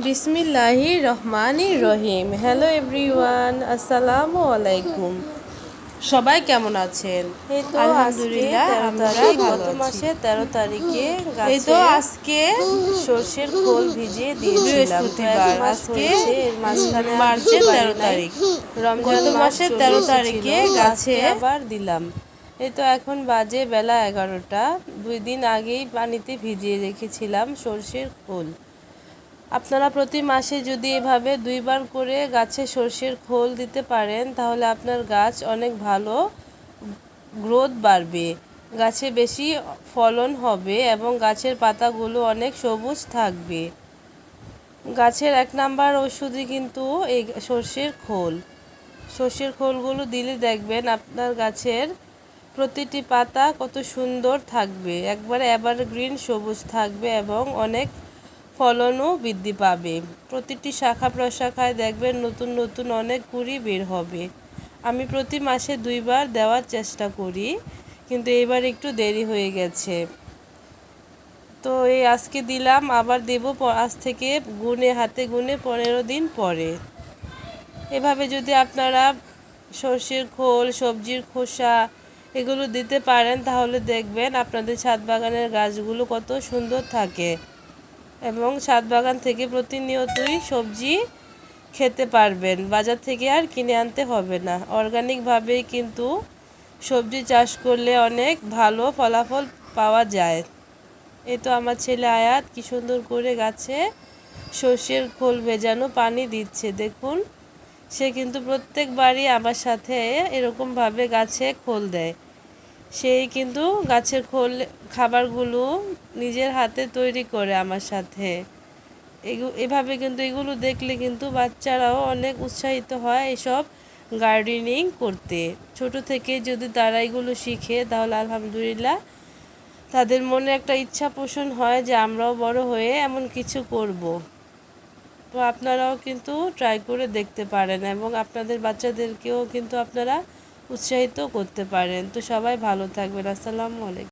বিসমিল্লাহির রহমানির রহিম। Hello everyone, আসসালামু আলাইকুম। সবাই কেমন আছেন? এই তো আলহামদুলিল্লাহ আমরা গত ভালো আছি। মাসের 13 তারিখে এই তো গাছে আজকে সর্ষের খোল ভিজিয়ে দিয়েছিলাম। তো এক বৃহস্পতিবার, মাস আজকে হয়েছে, এর মাঝখানে আর দিতে মার্চের পারি 13 নাই। তারিখ। রমজান গত মাস মাসের চলে 13 এসেছিল, তারিখে তো গাছে আজকে আবার দিলাম। এই তো এখন বাজে বেলা 11টা। 2 দিন আগেই পানিতে ভিজিয়ে রেখেছিলাম সর্ষের খোল। আপনারা প্রতি মাসে যদি এভাবে 2বার করে গাছে সর্ষের খোল দিতে পারেন, তাহলে আপনার গাছ অনেক ভালো গ্রোথ বাড়বে, গাছে বেশি ফলন হবে এবং গাছের পাতাগুলো অনেক সবুজ থাকবে। গাছের 1 নাম্বার ওষুধই কিন্তু এই সর্ষের খোল। সর্ষের খোলগুলো দিলে দেখবেন আপনার গাছের প্রতিটি পাতা কত সুন্দর থাকবে, একবারে এভারগ্রিন সবুজ থাকবে এবং অনেক ফলনও বৃদ্ধি পাবে। প্রতিটি শাখা প্রশাখায় দেখবেন নতুন নতুন অনেক কুঁড়ি বের হবে। আমি প্রতি মাসে 2বার দেওয়ার চেষ্টা করি, কিন্তু এবার একটু দেরি হয়ে গেছে। তো এই আজকে দিলাম, আবার দেব আজ থেকে হাতে গুনে 15 দিন পরে। এভাবে যদি আপনারা সর্ষের খোল, সবজির খোসা এগুলো দিতে পারেন, তাহলে দেখবেন আপনাদের ছাদ বাগানের গাছগুলো কত সুন্দর থাকে এবং ছাদ বাগান থেকে প্রতিনিয়তই সবজি খেতে পারবেন। বাজার থেকে আর কিনে আনতে হবে না। অর্গানিকভাবেই কিন্তু সবজি চাষ করলে অনেক ভালো ফলাফল পাওয়া যায়। এই তো আমার ছেলে আয়াত কি সুন্দর করে গাছে সর্ষের খোল ভেজানো পানি দিচ্ছে, দেখুন। সে কিন্তু প্রত্যেকবারই আমার সাথে এরকমভাবে গাছে খোল দেয়। সেই কিন্তু গাছের খোল খাবারগুলো নিজের হাতে তৈরি করে আমার সাথে। এভাবে কিন্তু এগুলো দেখলে কিন্তু বাচ্চারাও অনেক উৎসাহিত হয় এসব গার্ডেনিং করতে। ছোট থেকে যদি তারা এগুলো শিখে, তাহলে আলহামদুলিল্লাহ তাদের মনে একটা ইচ্ছা পোষণ হয় যে আমরাও বড় হয়ে এমন কিছু করব। তো আপনারাও কিন্তু ট্রাই করে দেখতে পারেন এবং আপনাদের বাচ্চাদেরকেও কিন্তু আপনারা উৎসাহিত করতে পারেন। তো সবাই ভালো থাকবেন। আসসালামু আলাইকুম।